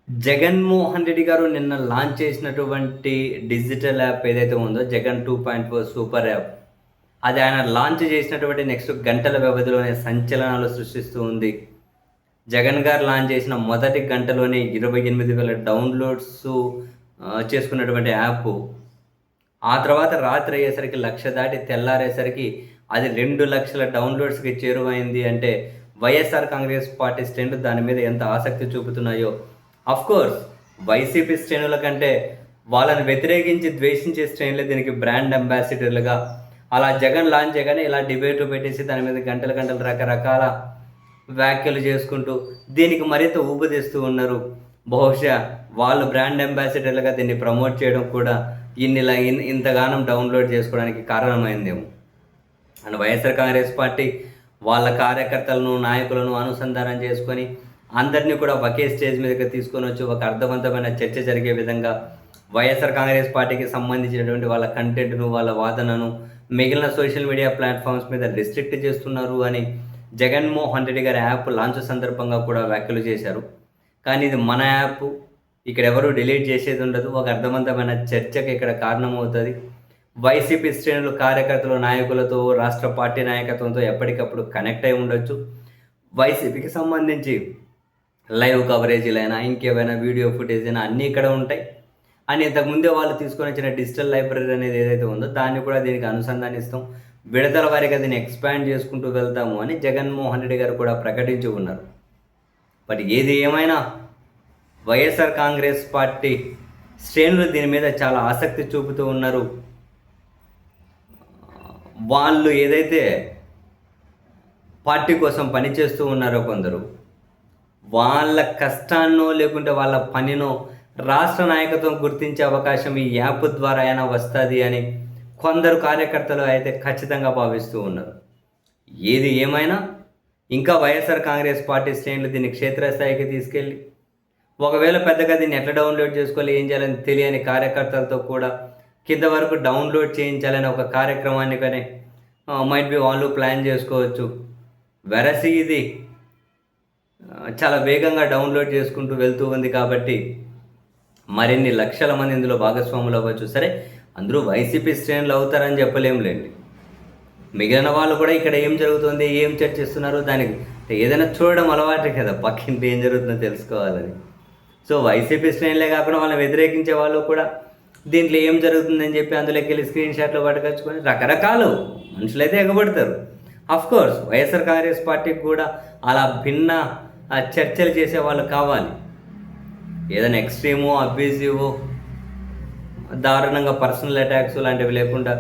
జగన్మోహన్ రెడ్డి గారు నిన్న లాంచ్ చేసినటువంటి డిజిటల్ యాప్ ఏదైతే ఉందో 'జగన్ 2.0 సూపర్ యాప్'. అది ఆయన లాంచ్ చేసినటువంటి నెక్స్ట్ గంటల వ్యవధిలోనే సంచలనాలు సృష్టిస్తూ ఉంది. జగన్ గారు లాంచ్ చేసిన మొదటి గంటలోనే 28,000 డౌన్‌లోడ్స్ చేసుకున్నటువంటి యాపు. ఆ తర్వాత రాత్రి అయ్యేసరికి 1,00,000 దాటి తెల్లారేసరికి అది 2,00,000 డౌన్‌లోడ్స్‌కి చేరువైంది. అంటే వైఎస్ఆర్ కాంగ్రెస్ పార్టీ శ్రేణులు దాని మీద ఎంత ఆసక్తి చూపుతున్నాయో. అఫ్‌కోర్స్ వైసీపీ శ్రేణుల కంటే వాళ్ళని వ్యతిరేకించి, ద్వేషించే శ్రేణులే దీనికి బ్రాండ్ అంబాసిడర్‌లుగా అలా జగన్ లాంచ్ చేయగానే ఇలా డిబేట్ పెట్టేసి దాని మీద గంటలు గంటలు రకరకాల వ్యాఖ్యలు చేసుకుంటూ దీనికి మరింత ఊపుదిస్తూ ఉన్నారు. బహుశా వాళ్ళు బ్రాండ్ అంబాసిడర్‌లుగా దీన్ని ప్రమోట్ చేయడం కూడా ఇంతగానం డౌన్‌లోడ్ చేసుకోవడానికి కారణమైందేమో. అండ్ వైఎస్ఆర్ కాంగ్రెస్ పార్టీ వాళ్ళ కార్యకర్తలను, నాయకులను అనుసంధానం చేసుకొని అందరినీ కూడా ఒకే స్టేజ్ మీదకి తీసుకొని వచ్చి ఒక అర్థవంతమైన చర్చ జరిగే విధంగా వైఎస్ఆర్ కాంగ్రెస్ పార్టీకి సంబంధించినటువంటి వాళ్ళ కంటెంట్‌ను, వాళ్ళ వాదనను మిగిలిన సోషల్ మీడియా ప్లాట్‌ఫామ్స్ మీద రిస్ట్రిక్ట్ చేస్తున్నారు అని జగన్మోహన్ రెడ్డి గారి యాప్ లాంచ్ సందర్భంగా కూడా వ్యాఖ్యలు చేశారు. కానీ ఇది మన యాప్, ఇక్కడ ఎవరు డిలీట్ చేసేది ఉండదు. ఒక అర్థవంతమైన చర్చకి ఇక్కడ కారణమవుతుంది. వైసీపీ శ్రేణులు, కార్యకర్తలు, నాయకులతో, రాష్ట్ర పార్టీ నాయకత్వంతో ఎప్పటికప్పుడు కనెక్ట్ అయి ఉండొచ్చు. వైసీపీకి సంబంధించి లైవ్ కవరేజీలైనా, ఇంకేమైనా వీడియో ఫుటేజ్ అయినా అన్నీ ఇక్కడ ఉంటాయి. అని ఇంతకుముందే వాళ్ళు తీసుకొని వచ్చిన డిజిటల్ లైబ్రరీ అనేది ఏదైతే ఉందో దాన్ని కూడా దీనికి అనుసంధానిస్తాం, విడతల వారీగా దీన్ని ఎక్స్పాండ్ చేసుకుంటూ వెళ్తాము అని జగన్మోహన్ రెడ్డి గారు కూడా ప్రకటించి ఉన్నారు. బట్ ఏది ఏమైనా వైఎస్ఆర్ కాంగ్రెస్ పార్టీ శ్రేణులు దీని మీద చాలా ఆసక్తి చూపుతూ ఉన్నారు. వాళ్ళు ఏదైతే పార్టీ కోసం పనిచేస్తూ ఉన్నారో కొందరు, వాళ్ళ కష్టాన్నో లేకుంటే వాళ్ళ పనినో రాష్ట్ర నాయకత్వం గుర్తించే అవకాశం ఈ యాప్ ద్వారా అయినా వస్తుంది అని కొందరు కార్యకర్తలు అయితే ఖచ్చితంగా భావిస్తూ ఉన్నారు. ఏది ఏమైనా ఇంకా వైఎస్ఆర్ కాంగ్రెస్ పార్టీ శ్రేణులు దీన్ని క్షేత్రస్థాయికి తీసుకెళ్ళి, ఒకవేళ పెద్దగా దీన్ని ఎట్లా డౌన్లోడ్ చేసుకోవాలి, ఏం చేయాలని తెలియని కార్యకర్తలతో కూడా కింద వరకు డౌన్లోడ్ చేయించాలని ఒక కార్యక్రమాన్ని కానీ మైట్ బి వాళ్ళు ప్లాన్ చేసుకోవచ్చు. వెరసి ఇది చాలా వేగంగా డౌన్లోడ్ చేసుకుంటూ వెళ్తూ ఉంది కాబట్టి మరిన్ని లక్షల మంది ఇందులో భాగస్వాములు అవ్వచ్చు. సరే, అందరూ వైసీపీ శ్రేణులు అవుతారని చెప్పలేంలేండి. మిగిలిన వాళ్ళు కూడా ఇక్కడ ఏం జరుగుతుంది, ఏం చర్చిస్తున్నారు, దానికి ఏదైనా చూడడం అలవాటే కదా, పక్కింటి ఏం జరుగుతుందో తెలుసుకోవాలని. సో వైసీపీ శ్రేణులే కాకుండా వాళ్ళని వ్యతిరేకించే వాళ్ళు కూడా దీంట్లో ఏం జరుగుతుందని చెప్పి అందులోకి వెళ్ళి స్క్రీన్ షాట్లు పట్టుకొచ్చుకొని రకరకాలు మనుషులైతే ఎగబడతారు. అఫ్కోర్స్ వైఎస్ఆర్ కాంగ్రెస్ పార్టీకి కూడా అలా భిన్న చర్చలు చేసే వాళ్ళు కావాలి. ఏదైనా ఎక్స్ట్రీమో, అబ్యూజివో, దారుణంగా పర్సనల్ అటాక్స్ లాంటివి లేకుండా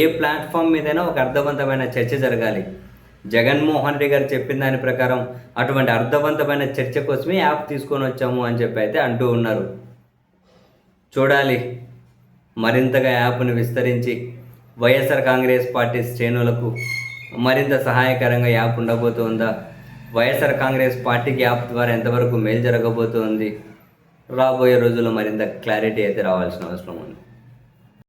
ఏ ప్లాట్ఫామ్ మీదైనా ఒక అర్థవంతమైన చర్చ జరగాలి. జగన్మోహన్ రెడ్డి గారు చెప్పిన దాని ప్రకారం అటువంటి అర్థవంతమైన చర్చ కోసమే యాప్ తీసుకొని వచ్చాము అని చెప్పి అయితే అంటూ ఉన్నారు. చూడాలి, మరింతగా యాప్ను విస్తరించి వైఎస్ఆర్ కాంగ్రెస్ పార్టీ శ్రేణులకు మరింత సహాయకరంగా యాప్ ఉండబోతుందా, వైఎస్ఆర్ కాంగ్రెస్ పార్టీకి యాప్ ద్వారా ఎంతవరకు మేలు జరగబోతోంది, రాబోయే రోజుల్లో మరింత క్లారిటీ అయితే రావాల్సిన అవసరం ఉంది.